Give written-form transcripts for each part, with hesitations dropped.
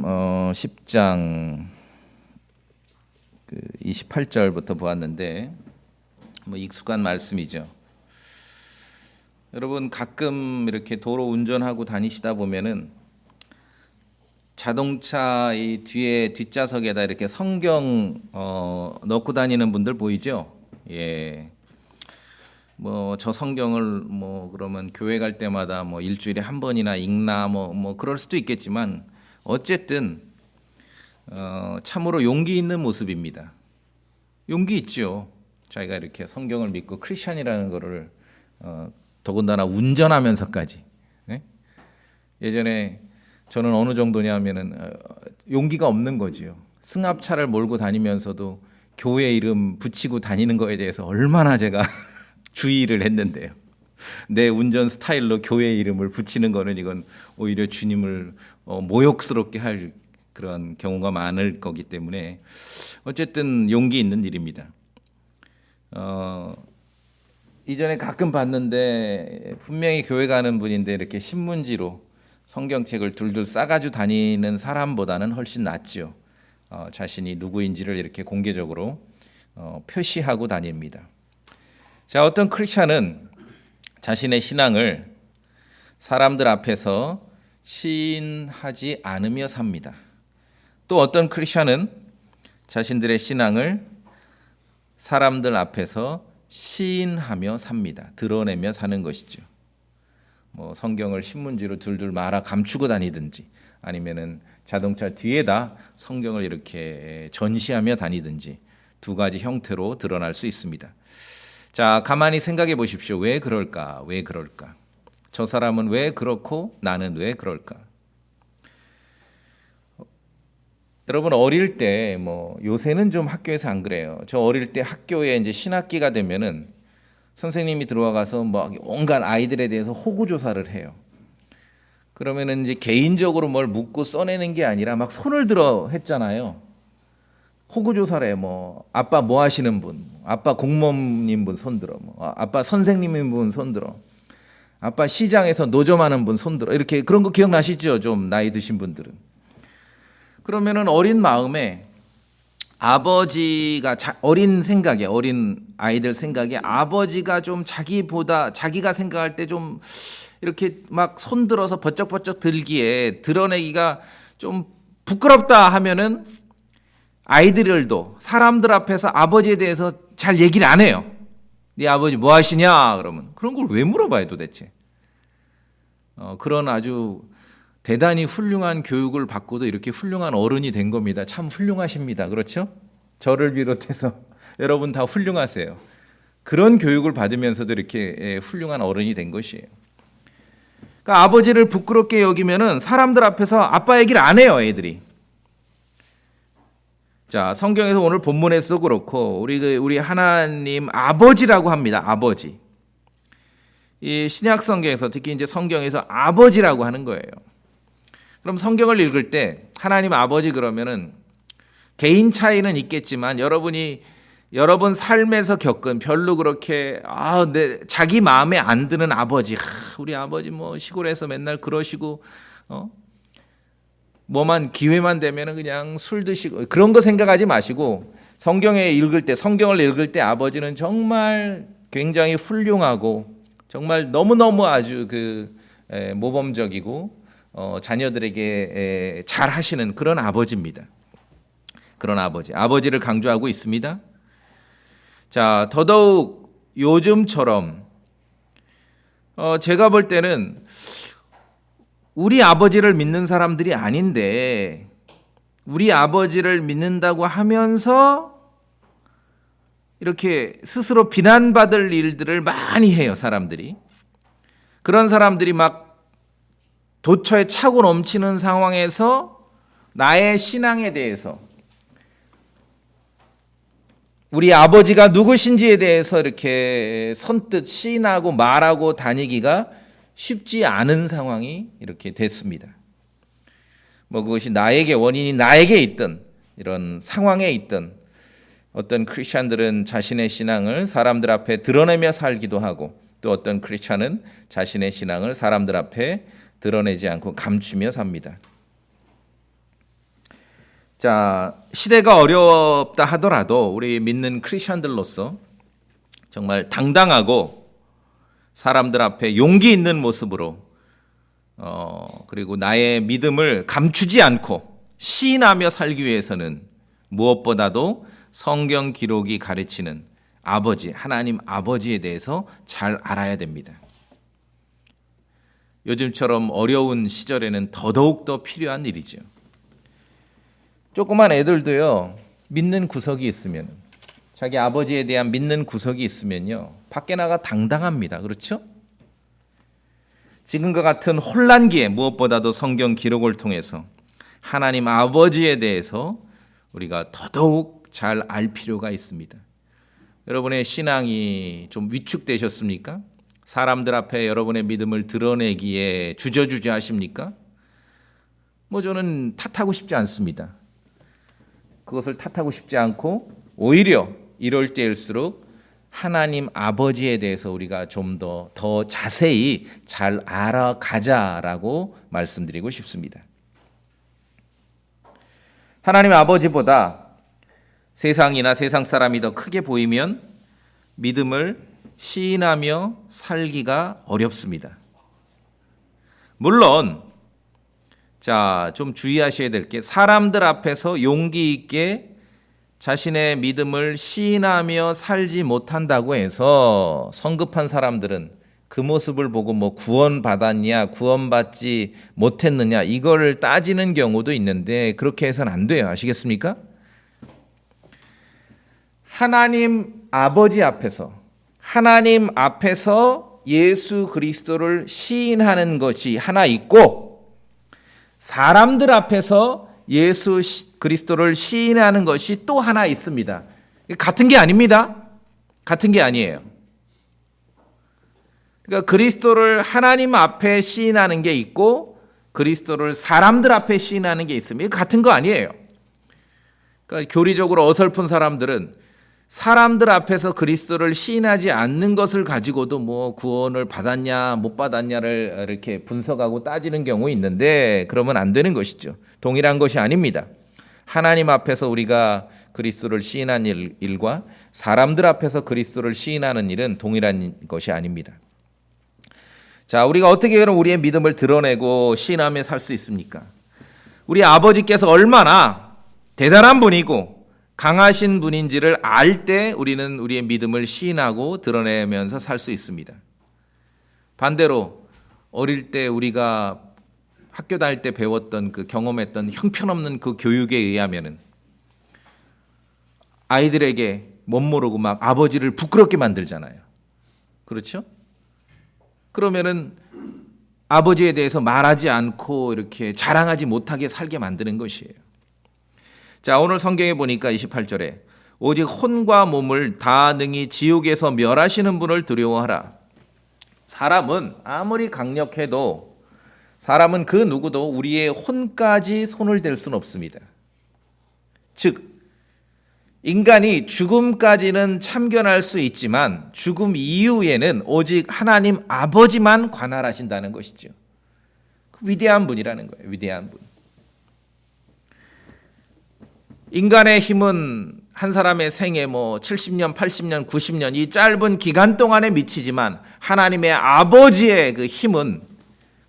10장 28절부터 보았는데 익숙한 말씀이죠. 여러분 가끔 이렇게 도로 운전하고 다니시다 보면은 자동차 이 뒤에 뒷좌석에다 이렇게 성경 넣고 다니는 분들 보이죠? 예. 저 성경을 그러면 교회 갈 때마다 일주일에 한 번이나 읽나 그럴 수도 있겠지만 어쨌든 참으로 용기 있는 모습입니다. 용기 있죠. 자기가 이렇게 성경을 믿고 크리스천이라는 거를 더군다나 운전하면서까지. 네? 예전에 저는 어느 정도냐면은 용기가 없는 거지요. 승합차를 몰고 다니면서도 교회 이름 붙이고 다니는 거에 대해서 얼마나 제가 주의를 했는데요. 내 운전 스타일로 교회 이름을 붙이는 거는 이건 오히려 주님을 모욕스럽게 할 그런 경우가 많을 거기 때문에 어쨌든 용기 있는 일입니다. 이전에 가끔 봤는데 분명히 교회 가는 분인데 이렇게 신문지로 성경책을 둘둘 싸가지고 다니는 사람보다는 훨씬 낫죠. 자신이 누구인지를 이렇게 공개적으로 표시하고 다닙니다. 자, 어떤 크리스천은 자신의 신앙을 사람들 앞에서 시인하지 않으며 삽니다. 또 어떤 크리스천은 자신들의 신앙을 사람들 앞에서 시인하며 삽니다. 드러내며 사는 것이죠. 성경을 신문지로 둘둘 말아 감추고 다니든지 아니면은 자동차 뒤에다 성경을 이렇게 전시하며 다니든지 두 가지 형태로 드러날 수 있습니다. 자, 가만히 생각해 보십시오. 왜 그럴까? 왜 그럴까? 저 사람은 왜 그렇고 나는 왜 그럴까? 여러분 어릴 때 요새는 좀 학교에서 안 그래요. 저 어릴 때 학교에 이제 신학기가 되면은 선생님이 들어와가서 온갖 아이들에 대해서 호구 조사를 해요. 그러면은 이제 개인적으로 뭘 묻고 써내는 게 아니라 막 손을 들어 했잖아요. 호구 조사를 해. 아빠 뭐 하시는 분, 아빠 공무원님 분 손들어, 아빠 선생님인 분 손들어, 아빠 시장에서 노점하는 분 손들어. 이렇게 그런 거 기억나시죠? 좀 나이 드신 분들은. 그러면은 어린 마음에 아버지가 어린 생각에 어린 아이들 생각에 아버지가 좀 자기가 생각할 때 좀 이렇게 막 손들어서 버쩍버쩍 들기에 드러내기가 좀 부끄럽다 하면은 아이들도 사람들 앞에서 아버지에 대해서 잘 얘기를 안 해요. 네 아버지 뭐 하시냐 그러면 그런 걸 왜 물어봐요 도대체. 그런 아주 대단히 훌륭한 교육을 받고도 이렇게 훌륭한 어른이 된 겁니다. 참 훌륭하십니다. 그렇죠? 저를 비롯해서 여러분 다 훌륭하세요. 그런 교육을 받으면서도 이렇게 훌륭한 어른이 된 것이에요. 그러니까 아버지를 부끄럽게 여기면은 사람들 앞에서 아빠 얘기를 안 해요, 애들이. 자, 성경에서 오늘 본문에서 그렇고 우리 하나님 아버지라고 합니다. 아버지. 이 신약 성경에서 특히 이제 성경에서 아버지라고 하는 거예요. 그럼 성경을 읽을 때 하나님 아버지 그러면은 개인 차이는 있겠지만 여러분 삶에서 겪은 별로 그렇게 자기 마음에 안 드는 아버지, 우리 아버지 시골에서 맨날 그러시고 뭐만 기회만 되면은 그냥 술 드시고 그런 거 생각하지 마시고 성경을 읽을 때 아버지는 정말 굉장히 훌륭하고 정말 너무너무 아주 모범적이고 자녀들에게 잘 하시는 그런 아버지입니다. 그런 아버지를 강조하고 있습니다. 자, 더더욱 요즘처럼 제가 볼 때는 우리 아버지를 믿는 사람들이 아닌데 우리 아버지를 믿는다고 하면서 이렇게 스스로 비난받을 일들을 많이 해요, 사람들이. 그런 사람들이 막 도처에 차고 넘치는 상황에서 나의 신앙에 대해서 우리 아버지가 누구신지에 대해서 이렇게 선뜻 시인하고 말하고 다니기가 쉽지 않은 상황이 이렇게 됐습니다. 그것이 원인이 나에게 있든 이런 상황에 있든 어떤 크리스천들은 자신의 신앙을 사람들 앞에 드러내며 살기도 하고 또 어떤 크리스천은 자신의 신앙을 사람들 앞에 드러내지 않고 감추며 삽니다. 자, 시대가 어렵다 하더라도 우리 믿는 크리스천들로서 정말 당당하고 사람들 앞에 용기 있는 모습으로 그리고 나의 믿음을 감추지 않고 시인하며 살기 위해서는 무엇보다도 성경 기록이 가르치는 아버지, 하나님 아버지에 대해서 잘 알아야 됩니다. 요즘처럼 어려운 시절에는 더더욱 더 필요한 일이죠. 조그만 애들도요, 믿는 구석이 있으면, 자기 아버지에 대한 믿는 구석이 있으면요, 밖에 나가 당당합니다. 그렇죠? 지금과 같은 혼란기에 무엇보다도 성경 기록을 통해서 하나님 아버지에 대해서 우리가 더더욱 잘 알 필요가 있습니다. 여러분의 신앙이 좀 위축되셨습니까? 사람들 앞에 여러분의 믿음을 드러내기에 주저주저 하십니까? 저는 탓하고 싶지 않습니다. 그것을 탓하고 싶지 않고 오히려 이럴 때일수록 하나님 아버지에 대해서 우리가 좀 더 자세히 잘 알아가자라고 말씀드리고 싶습니다. 하나님 아버지보다 세상이나 세상 사람이 더 크게 보이면 믿음을 시인하며 살기가 어렵습니다. 물론 좀 주의하셔야 될 게, 사람들 앞에서 용기 있게 자신의 믿음을 시인하며 살지 못한다고 해서 성급한 사람들은 그 모습을 보고 구원받았냐 구원받지 못했느냐 이거를 따지는 경우도 있는데, 그렇게 해서는 안 돼요. 아시겠습니까? 하나님 아버지 앞에서, 하나님 앞에서 예수 그리스도를 시인하는 것이 하나 있고, 사람들 앞에서 예수 그리스도를 시인하는 것이 또 하나 있습니다. 같은 게 아닙니다. 같은 게 아니에요. 그러니까 그리스도를 하나님 앞에 시인하는 게 있고 그리스도를 사람들 앞에 시인하는 게 있습니다. 같은 거 아니에요. 그러니까 교리적으로 어설픈 사람들은 사람들 앞에서 그리스도를 시인하지 않는 것을 가지고도 구원을 받았냐 못 받았냐를 이렇게 분석하고 따지는 경우 있는데, 그러면 안 되는 것이죠. 동일한 것이 아닙니다. 하나님 앞에서 우리가 그리스도를 시인하는 일과 사람들 앞에서 그리스도를 시인하는 일은 동일한 것이 아닙니다. 자, 우리가 어떻게 그럼 우리의 믿음을 드러내고 시인하며 살 수 있습니까? 우리 아버지께서 얼마나 대단한 분이고 강하신 분인지를 알 때 우리는 우리의 믿음을 시인하고 드러내면서 살 수 있습니다. 반대로 어릴 때 우리가 학교 다닐 때 배웠던 경험했던 형편없는 그 교육에 의하면은 아이들에게 못 모르고 아버지를 부끄럽게 만들잖아요. 그렇죠? 그러면은 아버지에 대해서 말하지 않고 이렇게 자랑하지 못하게 살게 만드는 것이에요. 자, 오늘 성경에 보니까 28절에 오직 혼과 몸을 다 능히 지옥에서 멸하시는 분을 두려워하라. 사람은 아무리 강력해도 사람은 그 누구도 우리의 혼까지 손을 댈 수는 없습니다. 즉, 인간이 죽음까지는 참견할 수 있지만 죽음 이후에는 오직 하나님 아버지만 관할하신다는 것이죠. 위대한 분이라는 거예요. 위대한 분. 인간의 힘은 한 사람의 생애 70년, 80년, 90년 이 짧은 기간 동안에 미치지만 하나님의 아버지의 그 힘은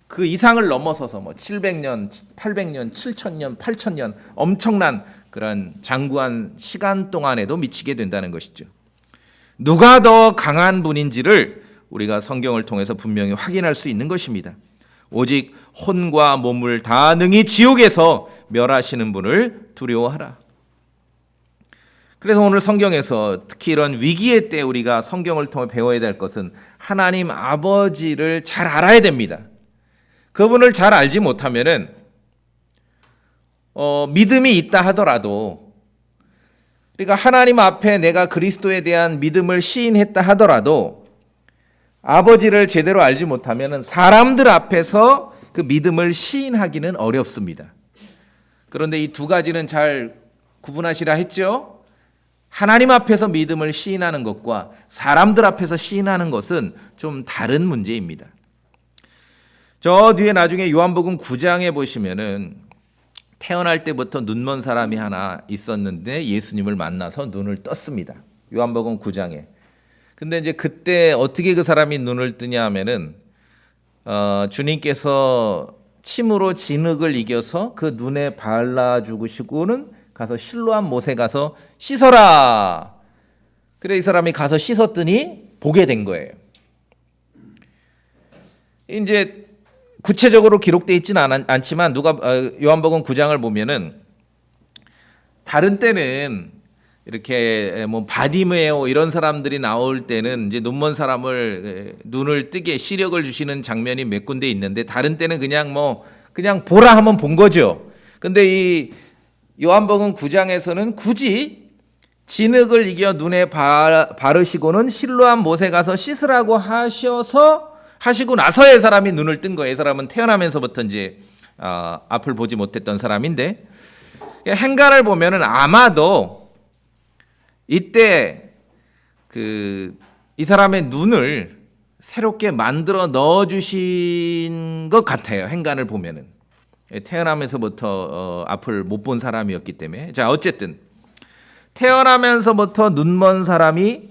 그 이상을 넘어서서 700년, 800년, 7000년, 8000년 엄청난 그런 장구한 시간 동안에도 미치게 된다는 것이죠. 누가 더 강한 분인지를 우리가 성경을 통해서 분명히 확인할 수 있는 것입니다. 오직 혼과 몸을 다 능히 지옥에서 멸하시는 분을 두려워하라. 그래서 오늘 성경에서 특히 이런 위기의 때 우리가 성경을 통해 배워야 될 것은 하나님 아버지를 잘 알아야 됩니다. 그분을 잘 알지 못하면은 믿음이 있다 하더라도, 그러니까 하나님 앞에 내가 그리스도에 대한 믿음을 시인했다 하더라도 아버지를 제대로 알지 못하면은 사람들 앞에서 그 믿음을 시인하기는 어렵습니다. 그런데 이 두 가지는 잘 구분하시라 했죠. 하나님 앞에서 믿음을 시인하는 것과 사람들 앞에서 시인하는 것은 좀 다른 문제입니다. 저 뒤에 나중에 요한복음 9장에 보시면은 태어날 때부터 눈먼 사람이 하나 있었는데 예수님을 만나서 눈을 떴습니다. 요한복음 9장에. 근데 이제 그때 어떻게 그 사람이 눈을 뜨냐 하면은 주님께서 침으로 진흙을 이겨서 그 눈에 발라주시고는 가서 실로암 못에 가서 씻어라. 그래 이 사람이 가서 씻었더니 보게 된 거예요. 이제 구체적으로 기록되어 있지는 않지만 요한복음 9장을 보면은 다른 때는 이렇게 뭐 바디메오 이런 사람들이 나올 때는 이제 눈먼 사람을 눈을 뜨게 시력을 주시는 장면이 몇 군데 있는데 다른 때는 그냥 보라 하면 본 거죠. 근데 이 요한복음 9장에서는 굳이 진흙을 이겨 눈에 바르시고는 실로암 못에 가서 씻으라고 하시고 나서의 사람이 눈을 뜬 거예요. 이 사람은 태어나면서부터 이제 앞을 보지 못했던 사람인데 행간을 보면은 아마도 이때 이 사람의 눈을 새롭게 만들어 넣어 주신 것 같아요. 행간을 보면은 태어나면서부터 앞을 못 본 사람이었기 때문에. 자, 어쨌든 태어나면서부터 눈먼 사람이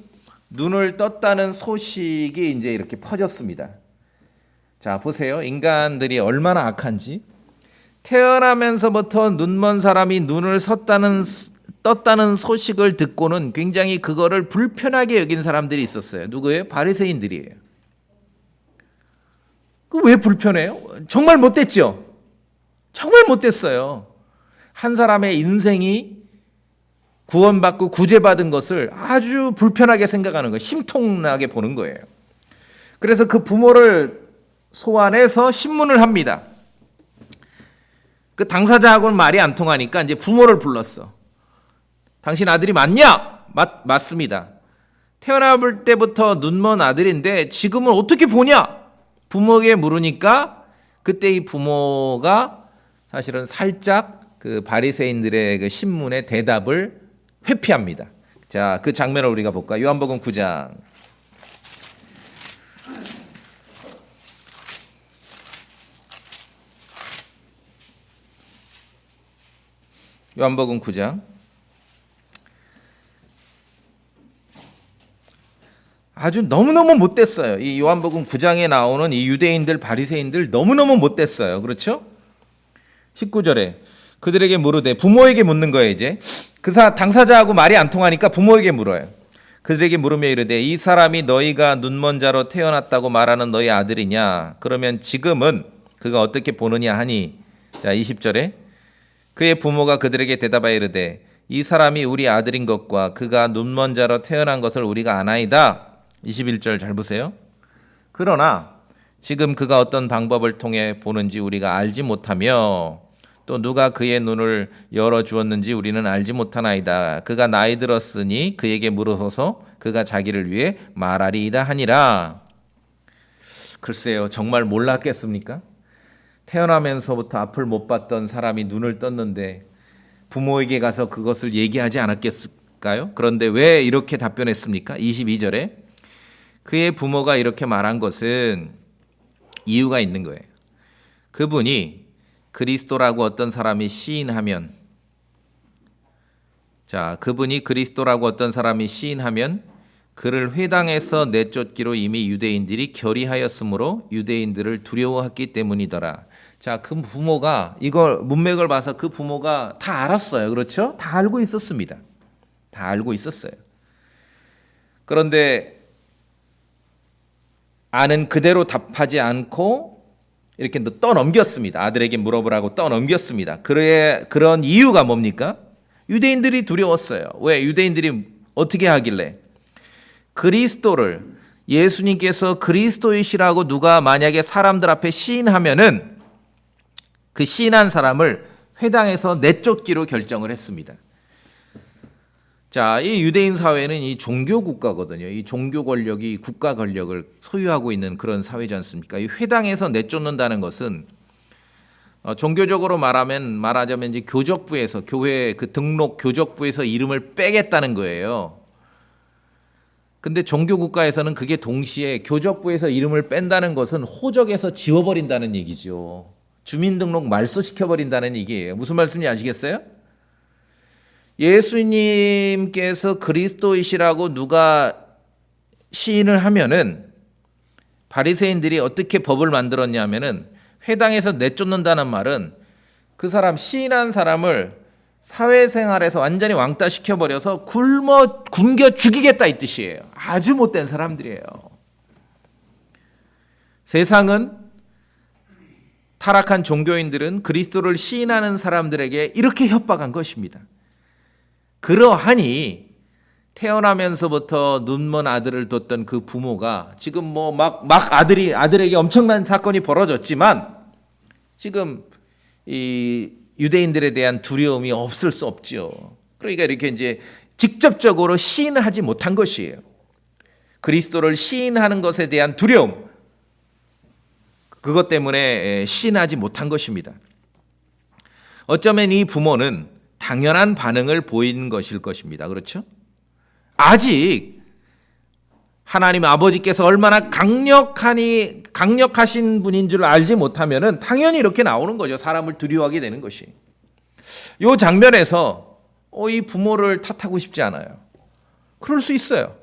눈을 떴다는 소식이 이제 이렇게 퍼졌습니다. 자, 보세요. 인간들이 얼마나 악한지. 태어나면서부터 눈먼 사람이 눈을 떴다는 소식을 듣고는 굉장히 그거를 불편하게 여긴 사람들이 있었어요. 누구예요? 바리새인들이에요. 왜 불편해요? 정말 못됐죠? 정말 못됐어요. 한 사람의 인생이 구원받고 구제받은 것을 아주 불편하게 생각하는 거예요. 심통나게 보는 거예요. 그래서 그 부모를 소환해서 신문을 합니다. 그 당사자하고는 말이 안 통하니까 이제 부모를 불렀어. 당신 아들이 맞냐? 맞습니다. 태어날 때부터 눈먼 아들인데 지금은 어떻게 보냐? 부모에게 물으니까 그때 이 부모가 사실은 살짝 그 바리새인들의 그 신문의 대답을 회피합니다. 자, 그 장면을 우리가 볼까? 요한복음 9장. 요한복음 9장. 아주 너무너무 못됐어요. 이 요한복음 9장에 나오는 이 유대인들, 바리새인들 너무너무 못됐어요. 그렇죠? 19절에 그들에게 물으되 부모에게 묻는 거예요. 이제 당사자하고 말이 안 통하니까 부모에게 물어요. 그들에게 물으며 이르되 이 사람이 너희가 눈먼 자로 태어났다고 말하는 너희 아들이냐? 그러면 지금은 그가 어떻게 보느냐 하니. 자, 20절에 그의 부모가 그들에게 대답하여 이르되 이 사람이 우리 아들인 것과 그가 눈먼 자로 태어난 것을 우리가 아나이다. 21절 잘 보세요. 그러나 지금 그가 어떤 방법을 통해 보는지 우리가 알지 못하며 또 누가 그의 눈을 열어주었는지 우리는 알지 못하나이다. 그가 나이 들었으니 그에게 물어서서 그가 자기를 위해 말하리이다 하니라. 글쎄요, 정말 몰랐겠습니까? 태어나면서부터 앞을 못 봤던 사람이 눈을 떴는데 부모에게 가서 그것을 얘기하지 않았겠을까요? 그런데 왜 이렇게 답변했습니까? 22절에 그의 부모가 이렇게 말한 것은 이유가 있는 거예요. 그분이 그리스도라고 어떤 사람이 시인하면, 그분이 그리스도라고 어떤 사람이 시인하면 그를 회당에서 내쫓기로 이미 유대인들이 결의하였으므로 유대인들을 두려워했기 때문이더라. 자, 그 부모가 이걸 문맥을 봐서 그 부모가 다 알았어요. 그렇죠? 다 알고 있었습니다. 다 알고 있었어요. 그런데 아는 그대로 답하지 않고 이렇게 떠넘겼습니다. 아들에게 물어보라고 떠넘겼습니다. 그런 이유가 뭡니까? 유대인들이 두려웠어요. 왜? 유대인들이 어떻게 하길래? 그리스도를 예수님께서 그리스도이시라고 누가 만약에 사람들 앞에 시인하면은 그 시인한 사람을 회당에서 내쫓기로 결정을 했습니다. 자, 이 유대인 사회는 이 종교 국가거든요. 이 종교 권력이 국가 권력을 소유하고 있는 그런 사회지 않습니까? 이 회당에서 내쫓는다는 것은 종교적으로 말하자면 이제 교적부에서 교회 그 등록 교적부에서 이름을 빼겠다는 거예요. 근데 종교 국가에서는 그게 동시에 교적부에서 이름을 뺀다는 것은 호적에서 지워버린다는 얘기죠. 주민등록 말소시켜버린다는 얘기예요. 무슨 말씀인지 아시겠어요? 예수님께서 그리스도이시라고 누가 시인을 하면은 바리새인들이 어떻게 법을 만들었냐면은 회당에서 내쫓는다는 말은 그 사람 시인한 사람을 사회생활에서 완전히 왕따 시켜버려서 굶겨 죽이겠다 이 뜻이에요. 아주 못된 사람들이에요. 세상은 타락한 종교인들은 그리스도를 시인하는 사람들에게 이렇게 협박한 것입니다. 그러하니 태어나면서부터 눈먼 아들을 뒀던 그 부모가 지금 막 아들에게 엄청난 사건이 벌어졌지만 지금 이 유대인들에 대한 두려움이 없을 수 없죠. 그러니까 이렇게 이제 직접적으로 시인하지 못한 것이에요. 그리스도를 시인하는 것에 대한 두려움, 그것 때문에 시인하지 못한 것입니다. 어쩌면 이 부모는 당연한 반응을 보인 것일 것입니다. 그렇죠? 아직 하나님 아버지께서 얼마나 강력하신 분인 줄 알지 못하면은 당연히 이렇게 나오는 거죠. 사람을 두려워하게 되는 것이. 이 장면에서 이 부모를 탓하고 싶지 않아요. 그럴 수 있어요.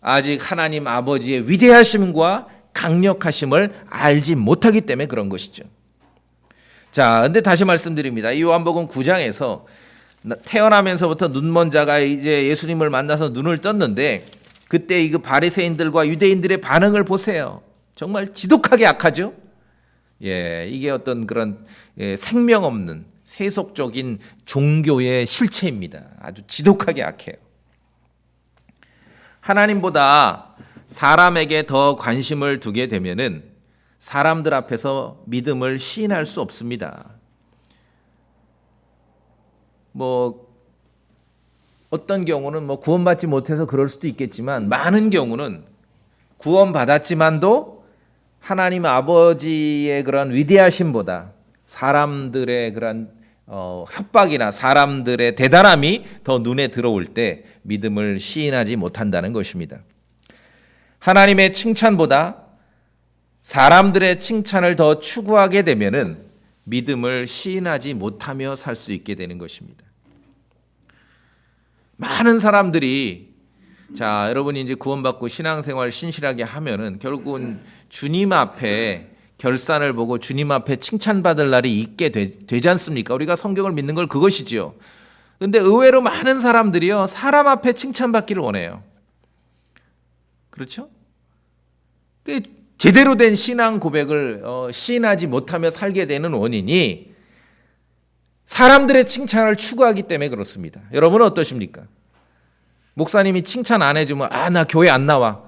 아직 하나님 아버지의 위대하심과 강력하심을 알지 못하기 때문에 그런 것이죠. 자, 근데 다시 말씀드립니다. 이 요한복음 9장에서 태어나면서부터 눈먼 자가 이제 예수님을 만나서 눈을 떴는데 그때 이 바리새인들과 유대인들의 반응을 보세요. 정말 지독하게 악하죠. 이게 어떤 그런 생명 없는 세속적인 종교의 실체입니다. 아주 지독하게 악해요. 하나님보다 사람에게 더 관심을 두게 되면은 사람들 앞에서 믿음을 시인할 수 없습니다. 어떤 경우는 구원받지 못해서 그럴 수도 있겠지만 많은 경우는 구원받았지만도 하나님 아버지의 그런 위대하심보다 사람들의 그런 협박이나 사람들의 대단함이 더 눈에 들어올 때 믿음을 시인하지 못한다는 것입니다. 하나님의 칭찬보다 사람들의 칭찬을 더 추구하게 되면은 믿음을 시인하지 못하며 살 수 있게 되는 것입니다. 많은 사람들이 여러분이 이제 구원받고 신앙생활 신실하게 하면은 결국은 주님 앞에 결산을 보고 주님 앞에 칭찬받을 날이 있게 되지 않습니까? 우리가 성경을 믿는 걸 그것이지요. 근데 의외로 많은 사람들이요, 사람 앞에 칭찬받기를 원해요. 그렇죠? 제대로 된 신앙 고백을 시인하지 못하며 살게 되는 원인이 사람들의 칭찬을 추구하기 때문에 그렇습니다. 여러분은 어떠십니까? 목사님이 칭찬 안 해주면 나 교회 안 나와.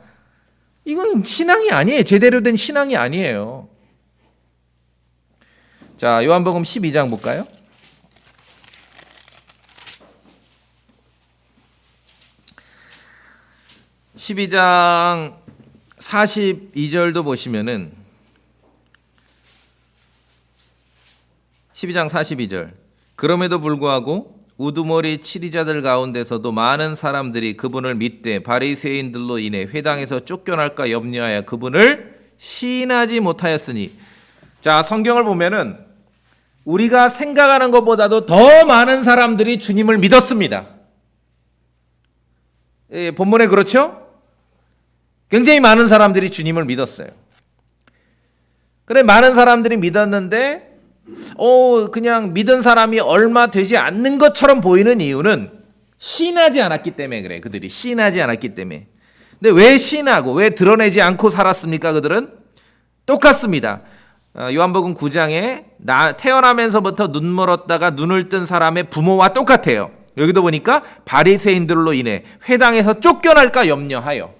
이건 신앙이 아니에요. 제대로 된 신앙이 아니에요. 자, 요한복음 12장 볼까요? (12장) 42절도 보시면은 12장 42절 그럼에도 불구하고 우두머리 치리자들 가운데서도 많은 사람들이 그분을 믿되 바리새인들로 인해 회당에서 쫓겨날까 염려하여 그분을 시인하지 못하였으니. 자, 성경을 보면은 우리가 생각하는 것보다도 더 많은 사람들이 주님을 믿었습니다. 본문에 그렇죠? 굉장히 많은 사람들이 주님을 믿었어요. 그래, 많은 사람들이 믿었는데 그냥 믿은 사람이 얼마 되지 않는 것처럼 보이는 이유는 시인하지 않았기 때문에 그래. 그들이 시인하지 않았기 때문에. 근데 왜 시인하고 왜 드러내지 않고 살았습니까? 그들은 똑같습니다. 요한복음 9장에 태어나면서부터 눈멀었다가 눈을 뜬 사람의 부모와 똑같아요. 여기도 보니까 바리새인들로 인해 회당에서 쫓겨날까 염려하여.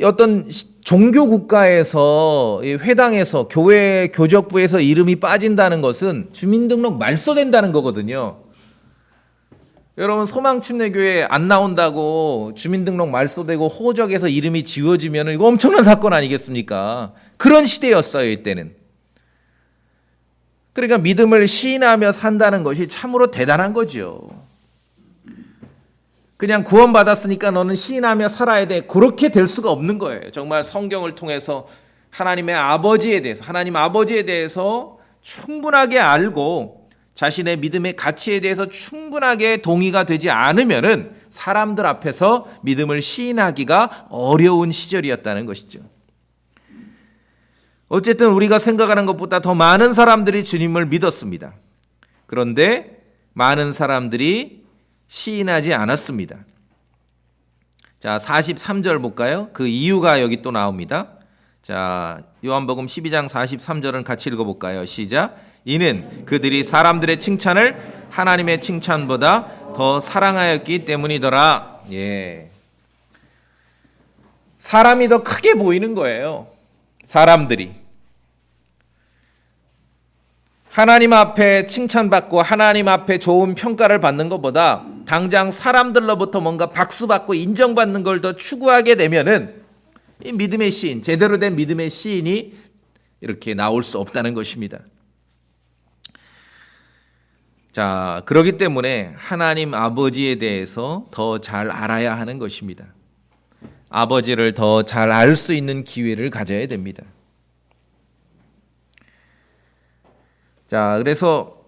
어떤 종교 국가에서 회당에서 교회 교적부에서 이름이 빠진다는 것은 주민등록 말소된다는 거거든요. 여러분, 소망침례교회 안 나온다고 주민등록 말소되고 호적에서 이름이 지워지면 이거 엄청난 사건 아니겠습니까? 그런 시대였어요, 이때는. 그러니까 믿음을 시인하며 산다는 것이 참으로 대단한 거죠. 그냥 구원받았으니까 너는 시인하며 살아야 돼. 그렇게 될 수가 없는 거예요. 정말 성경을 통해서 하나님의 아버지에 대해서, 하나님 아버지에 대해서 충분하게 알고 자신의 믿음의 가치에 대해서 충분하게 동의가 되지 않으면은 사람들 앞에서 믿음을 시인하기가 어려운 시절이었다는 것이죠. 어쨌든 우리가 생각하는 것보다 더 많은 사람들이 주님을 믿었습니다. 그런데 많은 사람들이 시인하지 않았습니다. 자, 43절 볼까요? 그 이유가 여기 또 나옵니다. 자, 요한복음 12장 43절은 같이 읽어볼까요? 시작. 이는 그들이 사람들의 칭찬을 하나님의 칭찬보다 더 사랑하였기 때문이더라. 예. 사람이 더 크게 보이는 거예요. 사람들이. 하나님 앞에 칭찬받고 하나님 앞에 좋은 평가를 받는 것보다 당장 사람들로부터 뭔가 박수받고 인정받는 걸 더 추구하게 되면은 이 믿음의 시인, 제대로 된 믿음의 시인이 이렇게 나올 수 없다는 것입니다. 자, 그렇기 때문에 하나님 아버지에 대해서 더 잘 알아야 하는 것입니다. 아버지를 더 잘 알 수 있는 기회를 가져야 됩니다. 자, 그래서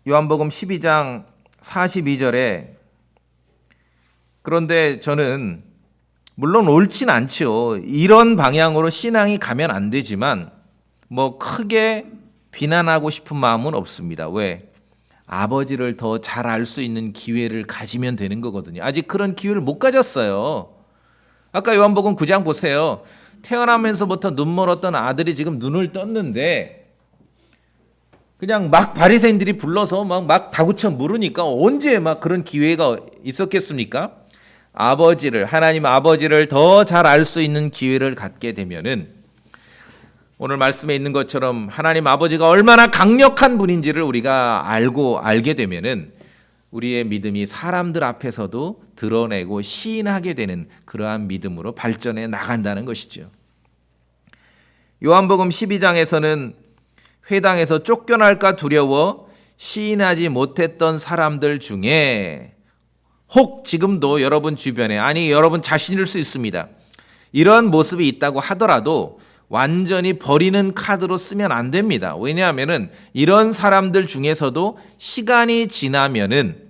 요한복음 12장 42절에 그런데 저는 물론 옳진 않죠. 이런 방향으로 신앙이 가면 안 되지만 뭐 크게 비난하고 싶은 마음은 없습니다. 왜? 아버지를 더 잘 알 수 있는 기회를 가지면 되는 거거든요. 아직 그런 기회를 못 가졌어요. 아까 요한복음 9장 보세요. 태어나면서부터 눈 멀었던 아들이 지금 눈을 떴는데 그냥 막 바리새인들이 불러서 막 다구쳐 물으니까 언제 막 그런 기회가 있었겠습니까? 아버지를, 하나님 아버지를 더 잘 알 수 있는 기회를 갖게 되면은 오늘 말씀에 있는 것처럼 하나님 아버지가 얼마나 강력한 분인지를 우리가 알게 되면은 우리의 믿음이 사람들 앞에서도 드러내고 시인하게 되는 그러한 믿음으로 발전해 나간다는 것이죠. 요한복음 12장에서는 회당에서 쫓겨날까 두려워 시인하지 못했던 사람들 중에 혹 지금도 여러분 주변에, 아니 여러분 자신일 수 있습니다. 이런 모습이 있다고 하더라도 완전히 버리는 카드로 쓰면 안 됩니다. 왜냐하면은 이런 사람들 중에서도 시간이 지나면은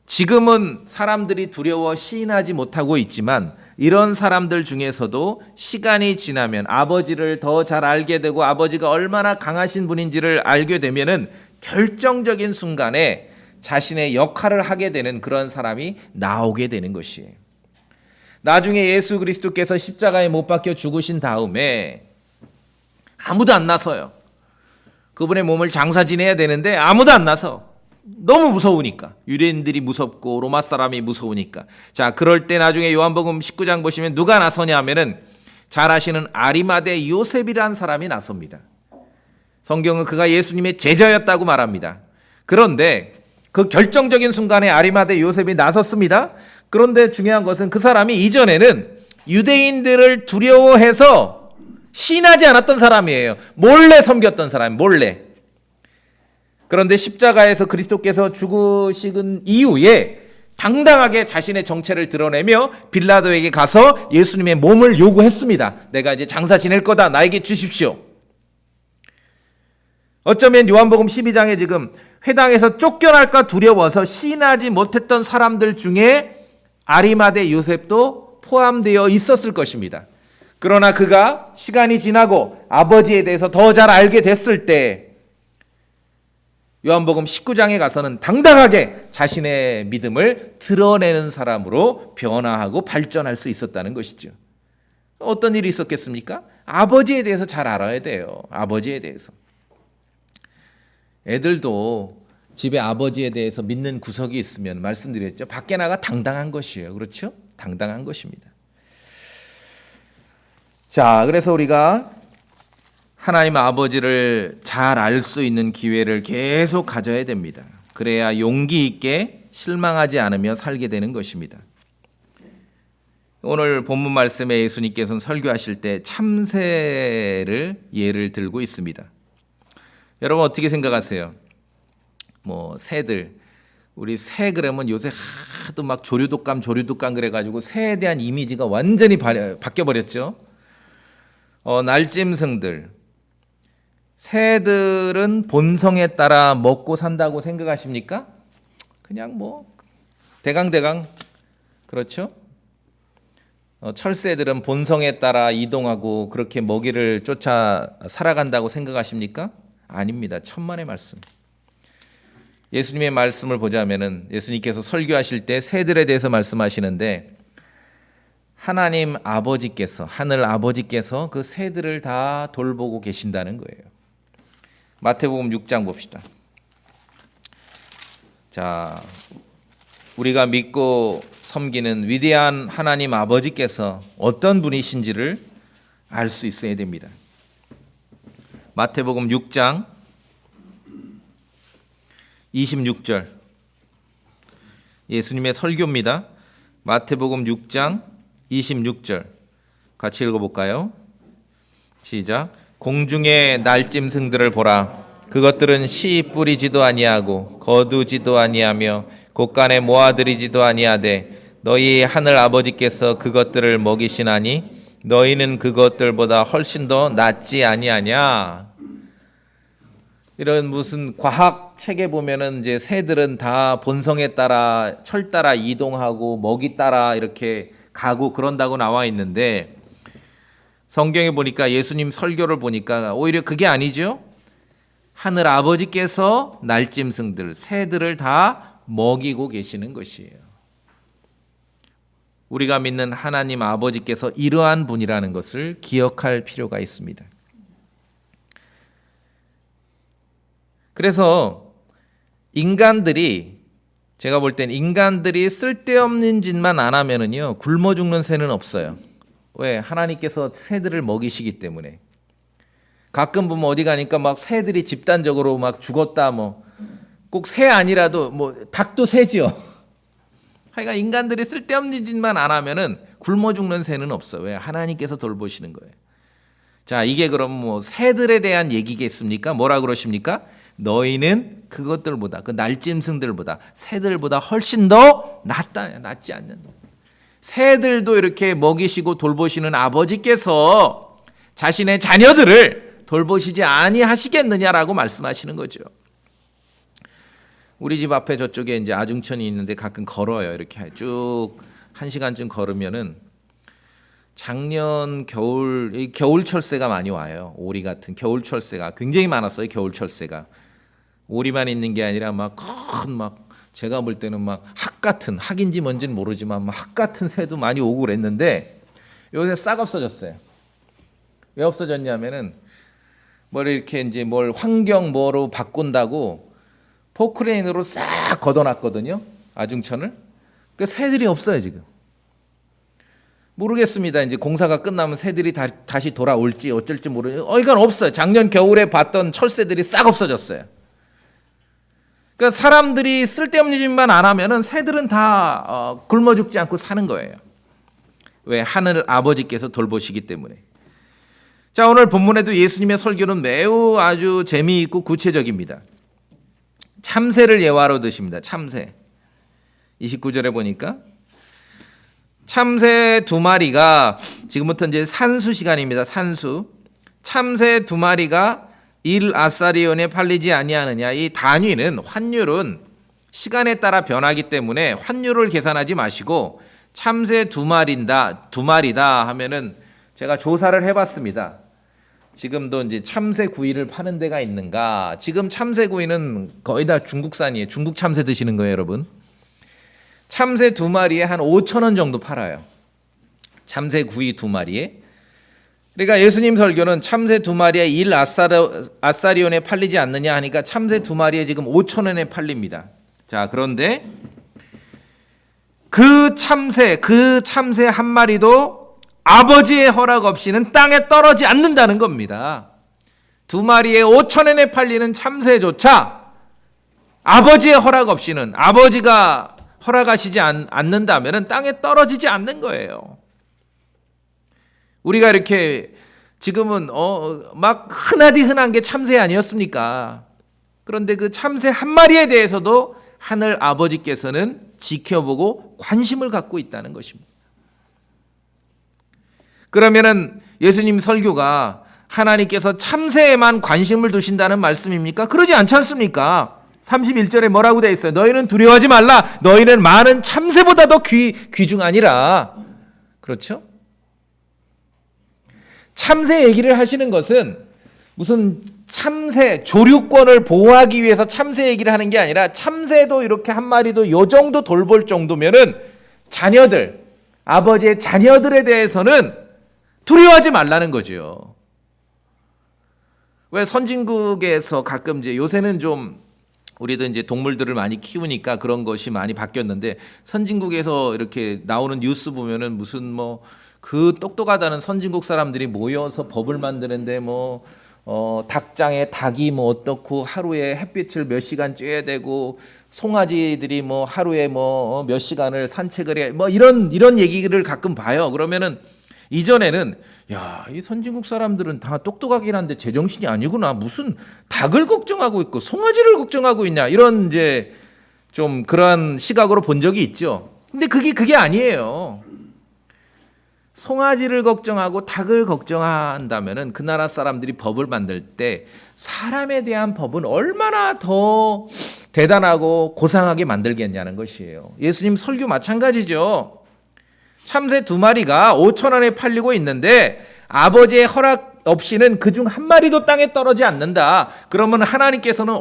지금은 사람들이 두려워 시인하지 못하고 있지만 이런 사람들 중에서도 시간이 지나면 아버지를 더 잘 알게 되고 아버지가 얼마나 강하신 분인지를 알게 되면은 결정적인 순간에 자신의 역할을 하게 되는 그런 사람이 나오게 되는 것이에요. 나중에 예수 그리스도께서 십자가에 못 박혀 죽으신 다음에 아무도 안 나서요. 그분의 몸을 장사 지내야 되는데 아무도 안 나서. 너무 무서우니까. 유대인들이 무섭고 로마 사람이 무서우니까. 자, 그럴 때 나중에 요한복음 19장 보시면 누가 나서냐 하면은 잘 아시는 아리마대 요셉이라는 사람이 나섭니다. 성경은 그가 예수님의 제자였다고 말합니다. 그런데 그 결정적인 순간에 아리마대 요셉이 나섰습니다. 그런데 중요한 것은 그 사람이 이전에는 유대인들을 두려워해서 신하지 않았던 사람이에요. 몰래 섬겼던 사람, 몰래. 그런데 십자가에서 그리스도께서 죽으신 이후에 당당하게 자신의 정체를 드러내며 빌라도에게 가서 예수님의 몸을 요구했습니다. 내가 이제 장사 지낼 거다. 나에게 주십시오. 어쩌면 요한복음 12장에 지금 회당에서 쫓겨날까 두려워서 시인하지 못했던 사람들 중에 아리마대 요셉도 포함되어 있었을 것입니다. 그러나 그가 시간이 지나고 아버지에 대해서 더 잘 알게 됐을 때 요한복음 19장에 가서는 당당하게 자신의 믿음을 드러내는 사람으로 변화하고 발전할 수 있었다는 것이죠. 어떤 일이 있었겠습니까? 아버지에 대해서 잘 알아야 돼요. 아버지에 대해서. 애들도 집에 아버지에 대해서 믿는 구석이 있으면 말씀드렸죠. 밖에 나가 당당한 것이에요. 그렇죠? 당당한 것입니다. 자, 그래서 우리가 하나님 아버지를 잘 알 수 있는 기회를 계속 가져야 됩니다. 그래야 용기 있게 실망하지 않으며 살게 되는 것입니다. 오늘 본문 말씀에 예수님께서는 설교하실 때 참새를 예를 들고 있습니다. 여러분 어떻게 생각하세요? 새들, 우리 새 그러면 요새 하도 막 조류독감 그래가지고 새에 대한 이미지가 완전히 바뀌어버렸죠. 날짐승들, 새들은 본성에 따라 먹고 산다고 생각하십니까? 그냥 뭐 대강대강 그렇죠? 철새들은 본성에 따라 이동하고 그렇게 먹이를 쫓아 살아간다고 생각하십니까? 아닙니다. 천만의 말씀. 예수님의 말씀을 보자면은 예수님께서 설교하실 때 새들에 대해서 말씀하시는데 하나님 아버지께서, 하늘 아버지께서 그 새들을 다 돌보고 계신다는 거예요. 마태복음 6장 봅시다. 자, 우리가 믿고 섬기는 위대한 하나님 아버지께서 어떤 분이신지를 알 수 있어야 됩니다. 마태복음 6장 26절 예수님의 설교입니다. 마태복음 6장 26절 같이 읽어볼까요? 시작. 공중의 날짐승들을 보라. 그것들은 씨 뿌리지도 아니하고 거두지도 아니하며 곳간에 모아들이지도 아니하되 너희 하늘 아버지께서 그것들을 먹이시나니 너희는 그것들보다 훨씬 더 낫지 아니하냐. 이런 무슨 과학 책에 보면은 이제 새들은 다 본성에 따라 철 따라 이동하고 먹이 따라 이렇게 가고 그런다고 나와 있는데 성경에 보니까 예수님 설교를 보니까 오히려 그게 아니죠. 하늘 아버지께서 날짐승들, 새들을 다 먹이고 계시는 것이에요. 우리가 믿는 하나님 아버지께서 이러한 분이라는 것을 기억할 필요가 있습니다. 그래서 인간들이 제가 볼 땐 인간들이 쓸데없는 짓만 안 하면은요 굶어 죽는 새는 없어요. 왜? 하나님께서 새들을 먹이시기 때문에. 가끔 보면 어디 가니까 막 새들이 집단적으로 막 죽었다 뭐 꼭 새 아니라도 뭐 닭도 새지요. 하여간 인간들이 쓸데없는 짓만 안 하면은 굶어 죽는 새는 없어. 왜? 하나님께서 돌보시는 거예요. 자, 이게 그럼 뭐 새들에 대한 얘기겠습니까? 뭐라 그러십니까? 너희는 그것들보다 그 날짐승들보다 새들보다 훨씬 더 낫지 않는다. 새들도 이렇게 먹이시고 돌보시는 아버지께서 자신의 자녀들을 돌보시지 아니하시겠느냐라고 말씀하시는 거죠. 우리 집 앞에 저쪽에 이제 아중천이 있는데 가끔 걸어요. 이렇게 쭉 1시간쯤 걸으면은 작년 겨울 철새가 많이 와요. 오리 같은 겨울 철새가 굉장히 많았어요. 겨울 철새가 오리만 있는 게 아니라 막 제가 볼 때는 막 학 같은 학인지 뭔지는 모르지만 막 학 같은 새도 많이 오고 그랬는데 요새 싹 없어졌어요. 왜 없어졌냐면은 뭘 이렇게 이제 뭘 환경 뭐로 바꾼다고 포크레인으로 싹 걷어놨거든요. 아중천을. 그 새들이 없어요 지금. 모르겠습니다. 이제 공사가 끝나면 새들이 다시 돌아올지 어쩔지 모르겠어요. 이건 없어요. 작년 겨울에 봤던 철새들이 싹 없어졌어요. 그러니까 사람들이 쓸데없는 짓만 안 하면은 새들은 다 굶어 죽지 않고 사는 거예요. 왜? 하늘 아버지께서 돌보시기 때문에. 자, 오늘 본문에도 예수님의 설교는 매우 아주 재미있고 구체적입니다. 참새를 예화로 드십니다. 참새. 29절에 보니까 참새 2마리가 지금부터 이제 산수 시간입니다. 산수. 참새 2마리가 1아사리온에 팔리지 아니하느냐. 이 단위는 환율은 시간에 따라 변하기 때문에 환율을 계산하지 마시고 참새 2마리다 하면은 제가 조사를 해봤습니다. 지금도 이제 참새 구이를 파는 데가 있는가? 지금 참새 구이는 거의 다 중국산이에요. 중국 참새 드시는 거예요, 여러분. 참새 2마리에 한 5,000원 정도 팔아요. 참새 구이 2마리에. 그러니까 예수님 설교는 참새 2마리에 1아사리온에 팔리지 않느냐 하니까 참새 2마리에 지금 5,000원에 팔립니다. 자, 그런데 그 참새 한 마리도 아버지의 허락 없이는 땅에 떨어지지 않는다는 겁니다. 2마리에 5,000원에 팔리는 참새조차 아버지의 허락 없이는 아버지가 허락하시지 않는다면 땅에 떨어지지 않는 거예요. 우리가 이렇게 지금은 막 흔하디 흔한 게 참새 아니었습니까? 그런데 그 참새 한 마리에 대해서도 하늘 아버지께서는 지켜보고 관심을 갖고 있다는 것입니다. 그러면은 예수님 설교가 하나님께서 참새에만 관심을 두신다는 말씀입니까? 그러지 않지 않습니까? 31절에 뭐라고 되어 있어요? 너희는 두려워하지 말라. 너희는 많은 참새보다 더 귀중하니라. 그렇죠? 참새 얘기를 하시는 것은 무슨 참새 조류권을 보호하기 위해서 참새 얘기를 하는 게 아니라 참새도 이렇게 한 마리도 요 정도 돌볼 정도면은 자녀들, 아버지의 자녀들에 대해서는 두려워하지 말라는 거죠. 왜 선진국에서 가끔 이제 요새는 좀 우리도 이제 동물들을 많이 키우니까 그런 것이 많이 바뀌었는데 선진국에서 이렇게 나오는 뉴스 보면은 무슨 뭐 그 똑똑하다는 선진국 사람들이 모여서 법을 만드는데 뭐 닭장에 닭이 뭐 어떻고 하루에 햇빛을 몇 시간 쬐야 되고 송아지들이 뭐 하루에 뭐 몇 시간을 산책을 해 뭐 이런 얘기를 가끔 봐요. 그러면은 이전에는 야, 이 선진국 사람들은 다 똑똑하긴 한데 제정신이 아니구나. 무슨 닭을 걱정하고 있고 송아지를 걱정하고 있냐. 이런 이제 좀 그런 시각으로 본 적이 있죠. 근데 그게 아니에요. 송아지를 걱정하고 닭을 걱정한다면은 그 나라 사람들이 법을 만들 때 사람에 대한 법은 얼마나 더 대단하고 고상하게 만들겠냐는 것이에요. 예수님 설교 마찬가지죠. 참새 2마리가 5,000원에 팔리고 있는데 아버지의 허락 없이는 그중 한 마리도 땅에 떨어지지 않는다. 그러면 하나님께서는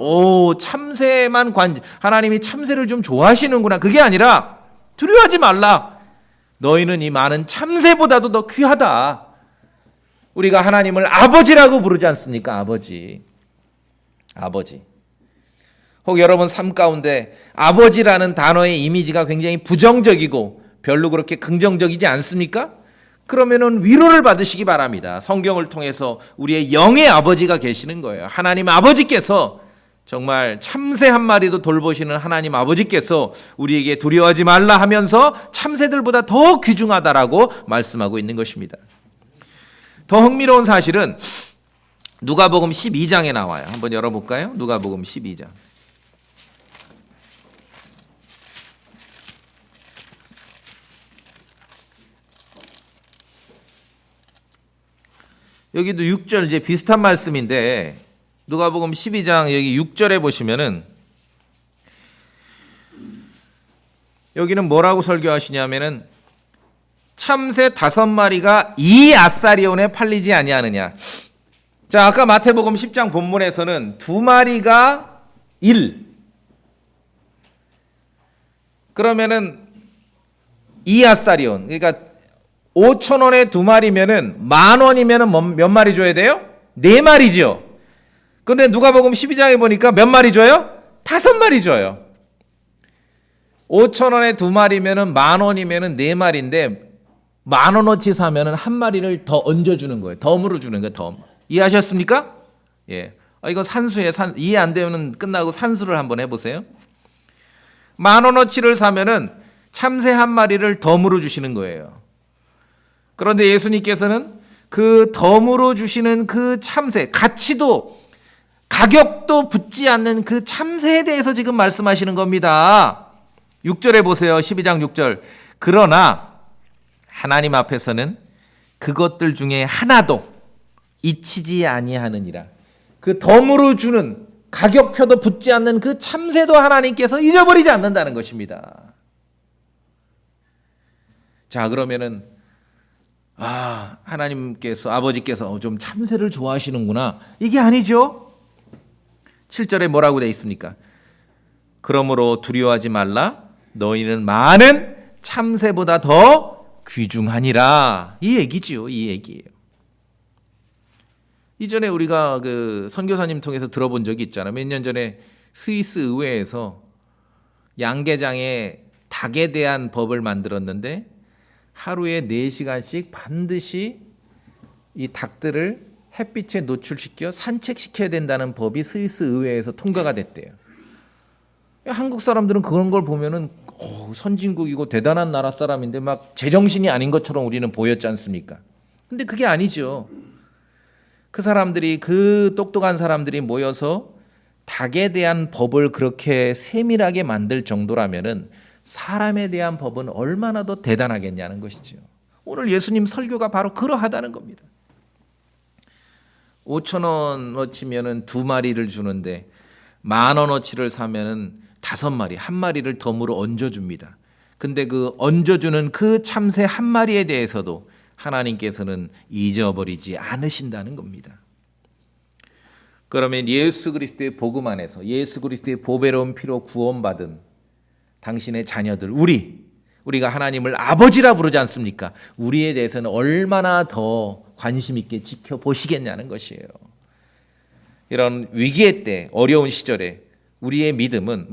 하나님이 참새를 좀 좋아하시는구나. 그게 아니라 두려워하지 말라. 너희는 이 많은 참새보다도 더 귀하다. 우리가 하나님을 아버지라고 부르지 않습니까? 아버지. 혹 여러분 삶 가운데 아버지라는 단어의 이미지가 굉장히 부정적이고 별로 그렇게 긍정적이지 않습니까? 그러면은 위로를 받으시기 바랍니다. 성경을 통해서 우리의 영의 아버지가 계시는 거예요. 하나님 아버지께서 정말 참새 한 마리도 돌보시는 하나님 아버지께서 우리에게 두려워하지 말라 하면서 참새들보다 더 귀중하다라고 말씀하고 있는 것입니다. 더 흥미로운 사실은 누가복음 12장에 나와요. 한번 열어볼까요? 누가복음 12장. 여기도 6절 이제 비슷한 말씀인데 누가복음 12장 여기 6절에 보시면은 여기는 뭐라고 설교하시냐면은 참새 5마리가 이 아사리온에 팔리지 아니하느냐. 자, 아까 마태복음 10장 본문에서는 2마리가 1. 그러면은 이 아사리온, 그러니까 5,000원에 2마리면은 10,000원이면은 몇 마리 줘야 돼요? 4마리죠. 그런데 누가복음 12장에 보니까 몇 마리 줘요? 5마리 줘요. 5,000원에 2마리면은 10,000원이면은 4마리인데 10,000원어치 사면은 한 마리를 더 얹어주는 거예요. 덤으로 주는 거예요. 덤. 이해하셨습니까? 예. 이거 산수에 이해 안 되면 끝나고 산수를 한번 해보세요. 10,000원어치를 사면은 참새 한 마리를 덤으로 주시는 거예요. 그런데 예수님께서는 그 덤으로 주시는 그 참새, 가격도 붙지 않는 그 참새에 대해서 지금 말씀하시는 겁니다. 6절에 보세요. 12장 6절. 그러나 하나님 앞에서는 그것들 중에 하나도 잊히지 아니하느니라. 그 덤으로 주는 가격표도 붙지 않는 그 참새도 하나님께서 잊어버리지 않는다는 것입니다. 자, 그러면은 하나님께서 아버지께서 좀 참새를 좋아하시는구나. 이게 아니죠. 7절에 뭐라고 되어 있습니까? 그러므로 두려워하지 말라. 너희는 많은 참새보다 더 귀중하니라. 이 얘기지요. 이 얘기예요. 이전에 우리가 그 선교사님 통해서 들어본 적이 있잖아요. 몇 년 전에 스위스 의회에서 양계장에 닭에 대한 법을 만들었는데 하루에 4시간씩 반드시 이 닭들을 햇빛에 노출시켜 산책시켜야 된다는 법이 스위스 의회에서 통과가 됐대요. 한국 사람들은 그런 걸 보면은 선진국이고 대단한 나라 사람인데 막 제정신이 아닌 것처럼 우리는 보였지 않습니까? 근데 그게 아니죠. 그 똑똑한 사람들이 모여서 닭에 대한 법을 그렇게 세밀하게 만들 정도라면은 사람에 대한 법은 얼마나 더 대단하겠냐는 것이죠. 오늘 예수님 설교가 바로 그러하다는 겁니다. 5,000원어치면은 2마리를 주는데 10,000원어치를 사면은 5마리, 1마리를 덤으로 얹어줍니다. 근데 그 얹어주는 그 참새 1마리에 대해서도 하나님께서는 잊어버리지 않으신다는 겁니다. 그러면 예수 그리스도의 복음 안에서 예수 그리스도의 보배로운 피로 구원받은 당신의 자녀들, 우리가 하나님을 아버지라 부르지 않습니까? 우리에 대해서는 얼마나 더 관심 있게 지켜보시겠냐는 것이에요. 이런 위기의 때, 어려운 시절에 우리의 믿음은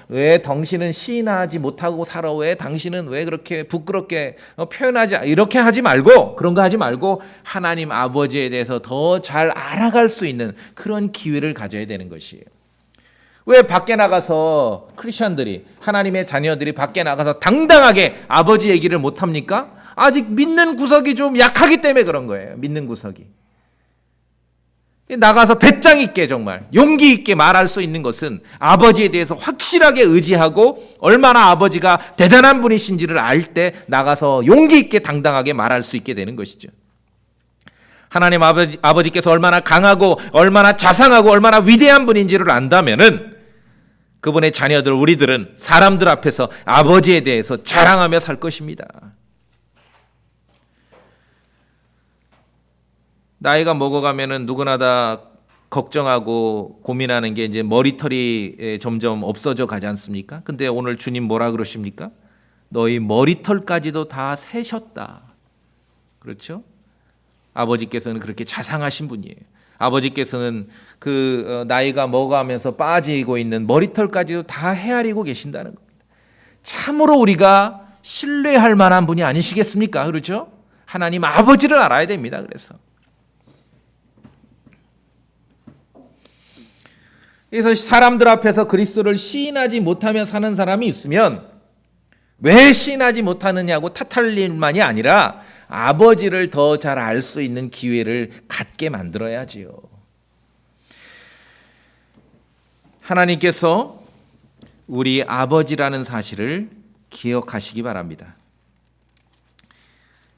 왜 당신은 시인하지 못하고 살아? 왜 당신은 왜 그렇게 부끄럽게 표현하지? 이렇게 하지 말고, 그런 거 하지 말고 하나님 아버지에 대해서 더 잘 알아갈 수 있는 그런 기회를 가져야 되는 것이에요. 왜 밖에 나가서 크리스천들이, 하나님의 자녀들이 밖에 나가서 당당하게 아버지 얘기를 못합니까? 아직 믿는 구석이 좀 약하기 때문에 그런 거예요. 믿는 구석이. 나가서 배짱 있게 정말 용기 있게 말할 수 있는 것은 아버지에 대해서 확실하게 의지하고 얼마나 아버지가 대단한 분이신지를 알 때 나가서 용기 있게 당당하게 말할 수 있게 되는 것이죠. 하나님 아버지께서 얼마나 강하고 얼마나 자상하고 얼마나 위대한 분인지를 안다면은 그분의 자녀들, 우리들은 사람들 앞에서 아버지에 대해서 자랑하며 살 것입니다. 나이가 먹어가면은 누구나 다 걱정하고 고민하는 게 이제 머리털이 점점 없어져 가지 않습니까? 근데 오늘 주님 뭐라 그러십니까? 너희 머리털까지도 다 세셨다. 그렇죠? 아버지께서는 그렇게 자상하신 분이에요. 아버지께서는 그 나이가 먹어가면서 빠지고 있는 머리털까지도 다 헤아리고 계신다는 겁니다. 참으로 우리가 신뢰할 만한 분이 아니시겠습니까? 그렇죠? 하나님 아버지를 알아야 됩니다. 그래서 사람들 앞에서 그리스도를 시인하지 못하며 사는 사람이 있으면 왜 시인하지 못하느냐고 탓할 일만이 아니라 아버지를 더 잘 알 수 있는 기회를 갖게 만들어야지요. 하나님께서 우리 아버지라는 사실을 기억하시기 바랍니다.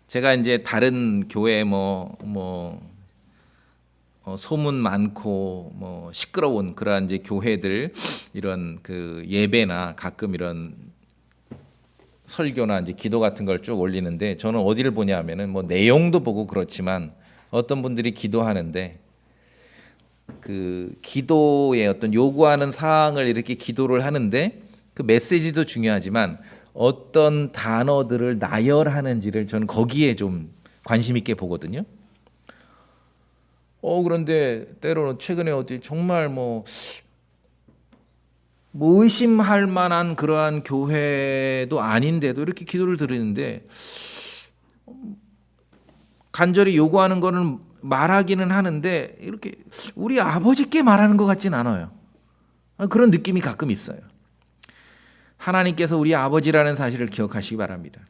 제가 이제 다른 교회 소문 많고 시끄러운 그러한 이제 교회들 이런 그 예배나 가끔 이런 설교나 이제 기도 같은 걸 쭉 올리는데 저는 어디를 보냐면은 내용도 보고 그렇지만 어떤 분들이 기도하는데 그 기도의 어떤 요구하는 사항을 이렇게 기도를 하는데 그 메시지도 중요하지만 어떤 단어들을 나열하는지를 저는 거기에 좀 관심 있게 보거든요. 그런데 때로는 최근에 어디 정말 의심할 만한 그러한 교회도 아닌데도 이렇게 기도를 드리는데 간절히 요구하는 거는 말하기는 하는데 이렇게 우리 아버지께 말하는 것 같진 않아요. 그런 느낌이 가끔 있어요. 하나님께서 우리 아버지라는 사실을 기억하시기 바랍니다.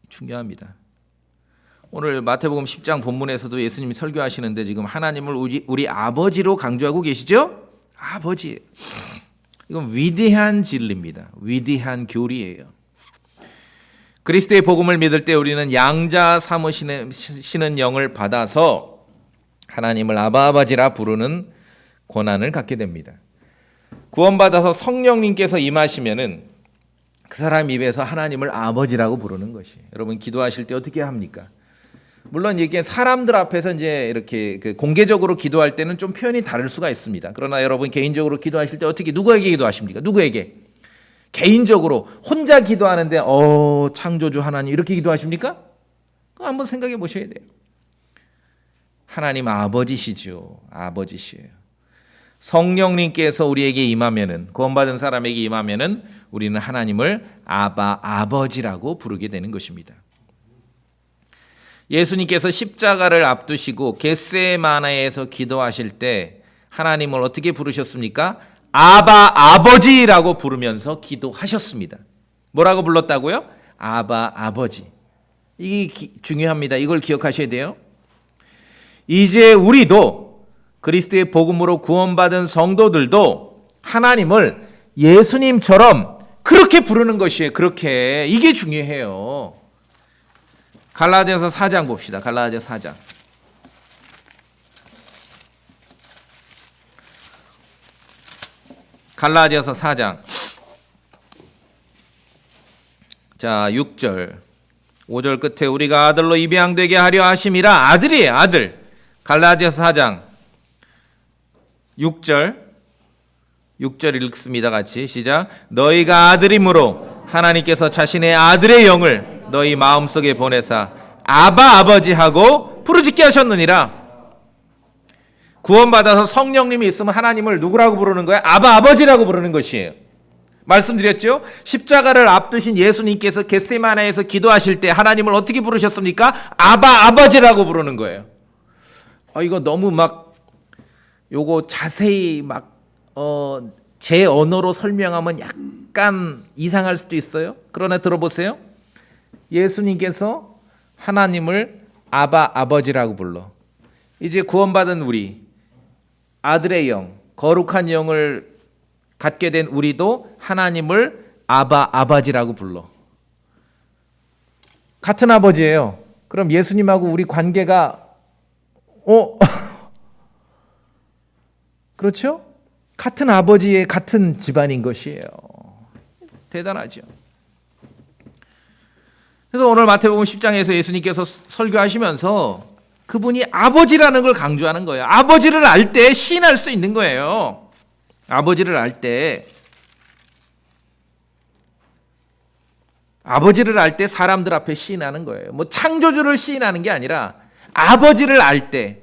중요합니다. 오늘 마태복음 10장 본문에서도 예수님이 설교하시는데 지금 하나님을 우리 아버지로 강조하고 계시죠? 아버지. 이건 위대한 진리입니다. 위대한 교리예요. 그리스도의 복음을 믿을 때 우리는 양자 삼으시는 영을 받아서 하나님을 아버지라 부르는 권한을 갖게 됩니다. 구원받아서 성령님께서 임하시면은 그 사람 입에서 하나님을 아버지라고 부르는 것이에요. 여러분 기도하실 때 어떻게 합니까? 물론 이게 사람들 앞에서 이제 이렇게 공개적으로 기도할 때는 좀 표현이 다를 수가 있습니다. 그러나 여러분 개인적으로 기도하실 때 어떻게 누구에게 기도하십니까? 누구에게? 개인적으로 혼자 기도하는데 창조주 하나님 이렇게 기도하십니까? 그거 한번 생각해 보셔야 돼요. 하나님 아버지시죠. 아버지시에요. 성령님께서 우리에게 임하면은 구원받은 사람에게 임하면은 우리는 하나님을 아버지라고 부르게 되는 것입니다. 예수님께서 십자가를 앞두시고 겟세마네에서 기도하실 때 하나님을 어떻게 부르셨습니까? 아버지라고 부르면서 기도하셨습니다. 뭐라고 불렀다고요? 아버지. 이게 중요합니다. 이걸 기억하셔야 돼요. 이제 우리도 그리스도의 복음으로 구원받은 성도들도 하나님을 예수님처럼 그렇게 부르는 것이에요. 그렇게. 이게 중요해요. 갈라디아서 4장 봅시다. 갈라디아 4장. 갈라디아서 4장. 자, 6절. 5절 끝에 우리가 아들로 입양되게 하려 하심이라. 아들이에요, 아들. 갈라디아서 4장 6절 읽습니다. 같이 시작. 너희가 아들이므로 하나님께서 자신의 아들의 영을 너희 마음속에 보내사 아바 아버지 하고 부르짖게 하셨느니라. 구원받아서 성령님이 있으면 하나님을 누구라고 부르는 거야? 아바 아버지라고 부르는 것이에요. 말씀드렸죠? 십자가를 앞두신 예수님께서 겟세마네에서 기도하실 때 하나님을 어떻게 부르셨습니까? 아바 아버지라고 부르는 거예요. 이거 너무 막 요거 자세히 막 제 언어로 설명하면 약간 이상할 수도 있어요. 그러나 들어보세요. 예수님께서 하나님을 아바 아버지라고 불러. 이제 구원받은 우리, 아들의 영, 거룩한 영을 갖게 된 우리도 하나님을 아바 아버지라고 불러. 같은 아버지예요. 그럼 예수님하고 우리 관계가 그렇죠? 같은 아버지의 같은 집안인 것이에요. 대단하죠. 그래서 오늘 마태복음 10장에서 예수님께서 설교하시면서 그분이 아버지라는 걸 강조하는 거예요. 아버지를 알 때 시인할 수 있는 거예요. 아버지를 알 때 사람들 앞에 시인하는 거예요. 뭐 창조주를 시인하는 게 아니라 아버지를 알 때.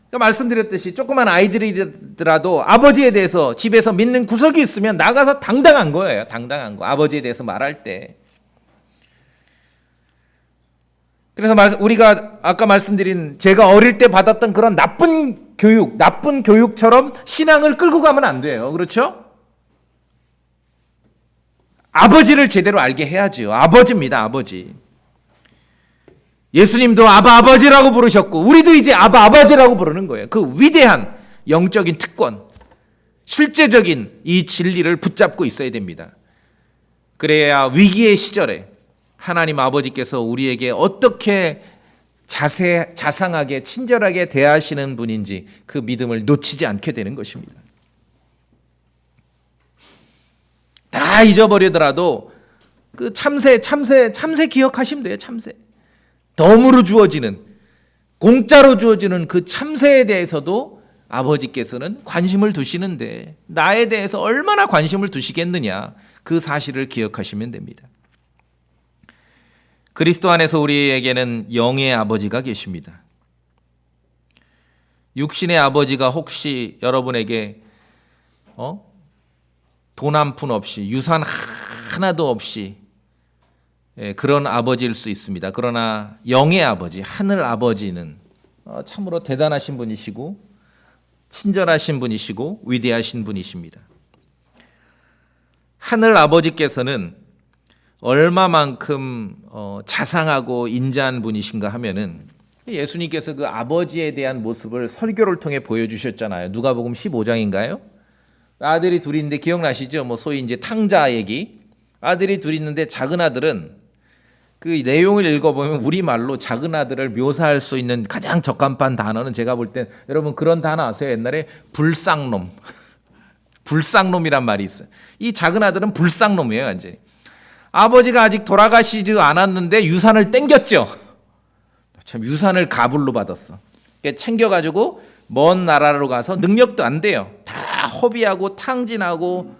그러니까 말씀드렸듯이 조그만 아이들이라도 아버지에 대해서 집에서 믿는 구석이 있으면 나가서 당당한 거예요. 당당한 거. 아버지에 대해서 말할 때. 그래서 우리가 아까 말씀드린 제가 어릴 때 받았던 그런 나쁜 교육처럼 신앙을 끌고 가면 안 돼요. 그렇죠? 아버지를 제대로 알게 해야지요. 아버지입니다. 아버지. 예수님도 아바 아버지라고 부르셨고 우리도 이제 아바 아버지라고 부르는 거예요. 그 위대한 영적인 특권, 실제적인 이 진리를 붙잡고 있어야 됩니다. 그래야 위기의 시절에 하나님 아버지께서 우리에게 어떻게 자상하게 친절하게 대하시는 분인지 그 믿음을 놓치지 않게 되는 것입니다. 다 잊어버리더라도 그 참새 기억하시면 돼요. 참새. 덤으로 주어지는, 공짜로 주어지는 그 참새에 대해서도 아버지께서는 관심을 두시는데 나에 대해서 얼마나 관심을 두시겠느냐, 그 사실을 기억하시면 됩니다. 그리스도 안에서 우리에게는 영의 아버지가 계십니다. 육신의 아버지가 혹시 여러분에게 돈 한 푼 없이, 유산 하나도 없이 그런 아버지일 수 있습니다. 그러나 영의 아버지, 하늘 아버지는 참으로 대단하신 분이시고 친절하신 분이시고 위대하신 분이십니다. 하늘 아버지께서는 얼마만큼 자상하고 인자한 분이신가 하면은 예수님께서 그 아버지에 대한 모습을 설교를 통해 보여주셨잖아요. 누가복음 15장인가요? 아들이 둘인데 기억나시죠? 뭐 소위 이제 탕자 얘기. 아들이 둘 있는데 작은 아들은 그 내용을 읽어보면 우리말로 작은 아들을 묘사할 수 있는 가장 적합한 단어는 제가 볼 땐 여러분 그런 단어 아세요? 옛날에 불쌍놈. 불쌍놈이란 말이 있어요. 이 작은 아들은 불쌍놈이에요, 완전히. 아버지가 아직 돌아가시지 않았는데 유산을 땡겼죠. 참 유산을 가불로 받았어. 챙겨가지고 먼 나라로 가서 능력도 안 돼요. 다 허비하고 탕진하고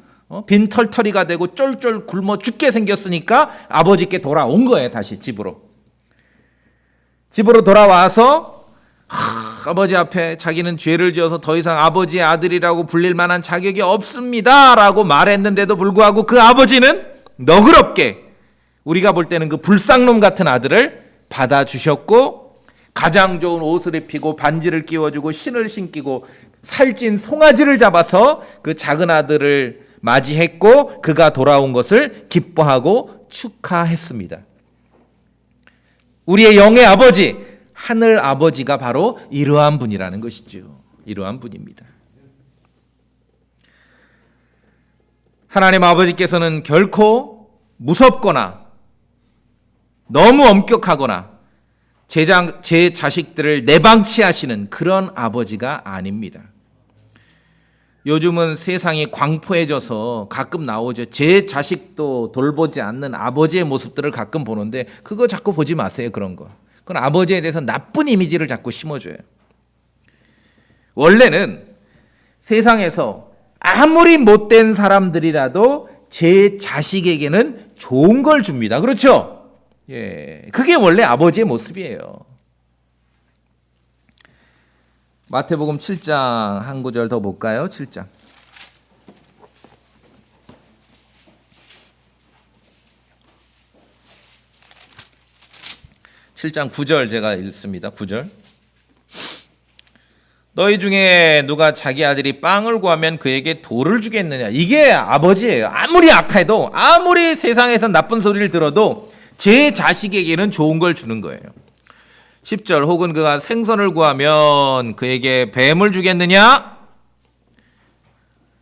빈털터리가 되고 쫄쫄 굶어 죽게 생겼으니까 아버지께 돌아온 거예요. 다시 집으로 돌아와서 아버지 앞에 자기는 죄를 지어서 더 이상 아버지의 아들이라고 불릴 만한 자격이 없습니다 라고 말했는데도 불구하고 그 아버지는 너그럽게 우리가 볼 때는 그 불쌍놈 같은 아들을 받아주셨고 가장 좋은 옷을 입히고 반지를 끼워주고 신을 신기고 살찐 송아지를 잡아서 그 작은 아들을 맞이했고 그가 돌아온 것을 기뻐하고 축하했습니다. 우리의 영의 아버지, 하늘 아버지가 바로 이러한 분이라는 것이죠. 이러한 분입니다. 하나님 아버지께서는 결코 무섭거나 너무 엄격하거나 제 자식들을 내방치하시는 그런 아버지가 아닙니다. 요즘은 세상이 광포해져서 가끔 나오죠. 제 자식도 돌보지 않는 아버지의 모습들을 가끔 보는데 그거 자꾸 보지 마세요. 그런 거. 그건 아버지에 대해서 나쁜 이미지를 자꾸 심어줘요. 원래는 세상에서 아무리 못된 사람들이라도 제 자식에게는 좋은 걸 줍니다. 그렇죠? 예, 그게 원래 아버지의 모습이에요. 마태복음 7장 한 구절 더 볼까요? 7장. 7장 9절 제가 읽습니다. 9절. 너희 중에 누가 자기 아들이 빵을 구하면 그에게 돌을 주겠느냐. 이게 아버지예요. 아무리 악해도, 아무리 세상에서 나쁜 소리를 들어도 제 자식에게는 좋은 걸 주는 거예요. 10절. 혹은 그가 생선을 구하면 그에게 뱀을 주겠느냐?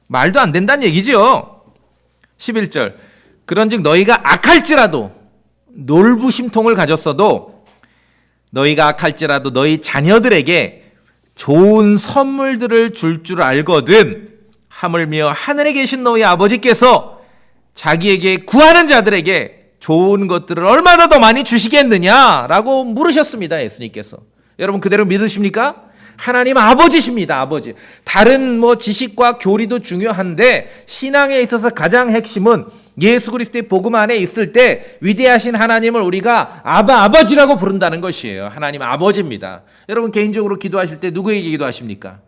말도 안 된다는 얘기죠. 11절. 그런즉 너희가 악할지라도 놀부심통을 가졌어도 너희가 악할지라도 너희 자녀들에게 좋은 선물들을 줄 알거든 하물며 하늘에 계신 너희 아버지께서 자기에게 구하는 자들에게 좋은 것들을 얼마나 더 많이 주시겠느냐라고 물으셨습니다. 예수님께서. 여러분 그대로 믿으십니까? 하나님 아버지십니다. 아버지. 다른 지식과 교리도 중요한데 신앙에 있어서 가장 핵심은 예수 그리스도의 복음 안에 있을 때 위대하신 하나님을 우리가 아버지라고 부른다는 것이에요. 하나님 아버지입니다. 여러분 개인적으로 기도하실 때 누구에게 기도하십니까?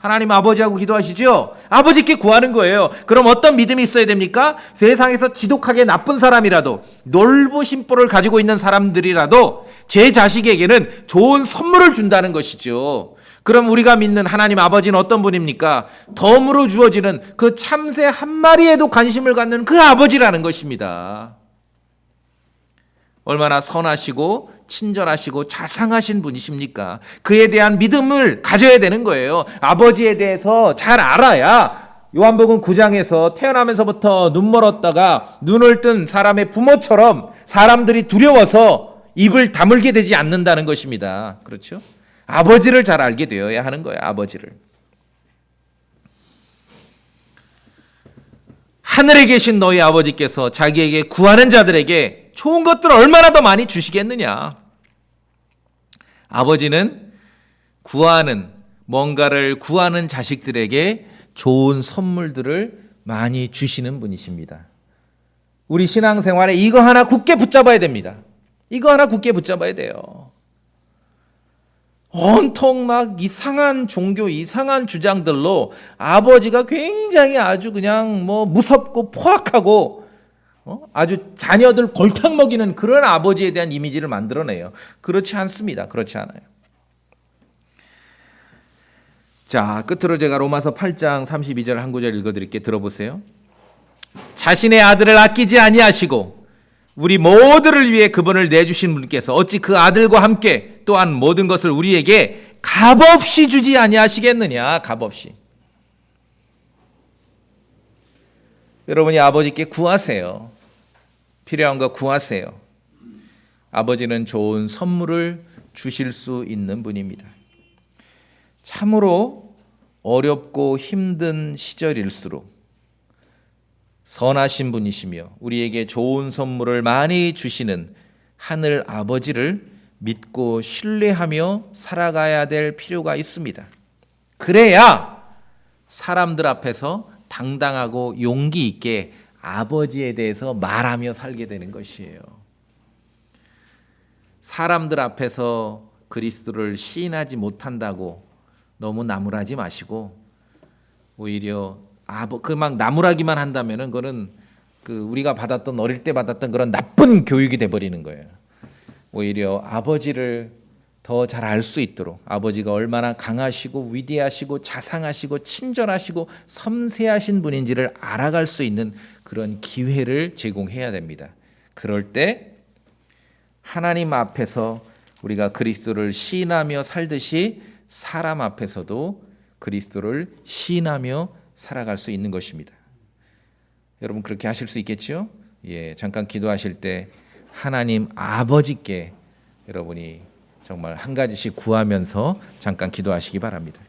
하나님 아버지하고 기도하시죠? 아버지께 구하는 거예요. 그럼 어떤 믿음이 있어야 됩니까? 세상에서 지독하게 나쁜 사람이라도 놀부심보를 가지고 있는 사람들이라도 제 자식에게는 좋은 선물을 준다는 것이죠. 그럼 우리가 믿는 하나님 아버지는 어떤 분입니까? 덤으로 주어지는 그 참새 한 마리에도 관심을 갖는 그 아버지라는 것입니다. 얼마나 선하시고 친절하시고 자상하신 분이십니까? 그에 대한 믿음을 가져야 되는 거예요. 아버지에 대해서 잘 알아야 요한복음 9장에서 태어나면서부터 눈 멀었다가 눈을 뜬 사람의 부모처럼 사람들이 두려워서 입을 다물게 되지 않는다는 것입니다. 그렇죠? 아버지를 잘 알게 되어야 하는 거예요. 아버지를. 하늘에 계신 너희 아버지께서 자기에게 구하는 자들에게 좋은 것들을 얼마나 더 많이 주시겠느냐. 아버지는 뭔가를 구하는 자식들에게 좋은 선물들을 많이 주시는 분이십니다. 우리 신앙생활에 이거 하나 굳게 붙잡아야 됩니다. 이거 하나 굳게 붙잡아야 돼요. 온통 막 이상한 종교, 이상한 주장들로 아버지가 굉장히 아주 그냥 무섭고 포악하고 아주 자녀들 골탕 먹이는 그런 아버지에 대한 이미지를 만들어내요. 그렇지 않습니다. 그렇지 않아요. 자, 끝으로 제가 로마서 8장 32절 한 구절 읽어드릴게요. 들어보세요. 자신의 아들을 아끼지 아니하시고 우리 모두를 위해 그분을 내주신 분께서 어찌 그 아들과 함께 또한 모든 것을 우리에게 값없이 주지 아니하시겠느냐. 값없이. 여러분이 아버지께 구하세요. 필요한 거 구하세요. 아버지는 좋은 선물을 주실 수 있는 분입니다. 참으로 어렵고 힘든 시절일수록 선하신 분이시며 우리에게 좋은 선물을 많이 주시는 하늘 아버지를 믿고 신뢰하며 살아가야 될 필요가 있습니다. 그래야 사람들 앞에서 당당하고 용기 있게 아버지에 대해서 말하며 살게 되는 것이에요. 사람들 앞에서 그리스도를 시인하지 못한다고 너무 나무라지 마시고 오히려 막 나무라기만 한다면은 그거는 우리가 어릴 때 받았던 그런 나쁜 교육이 돼 버리는 거예요. 오히려 아버지를 더 잘 알 수 있도록 아버지가 얼마나 강하시고 위대하시고 자상하시고 친절하시고 섬세하신 분인지를 알아갈 수 있는 그런 기회를 제공해야 됩니다. 그럴 때 하나님 앞에서 우리가 그리스도를 시인하며 살듯이 사람 앞에서도 그리스도를 시인하며 살아갈 수 있는 것입니다. 여러분 그렇게 하실 수 있겠죠? 예, 잠깐 기도하실 때 하나님 아버지께 여러분이 정말 한 가지씩 구하면서 잠깐 기도하시기 바랍니다.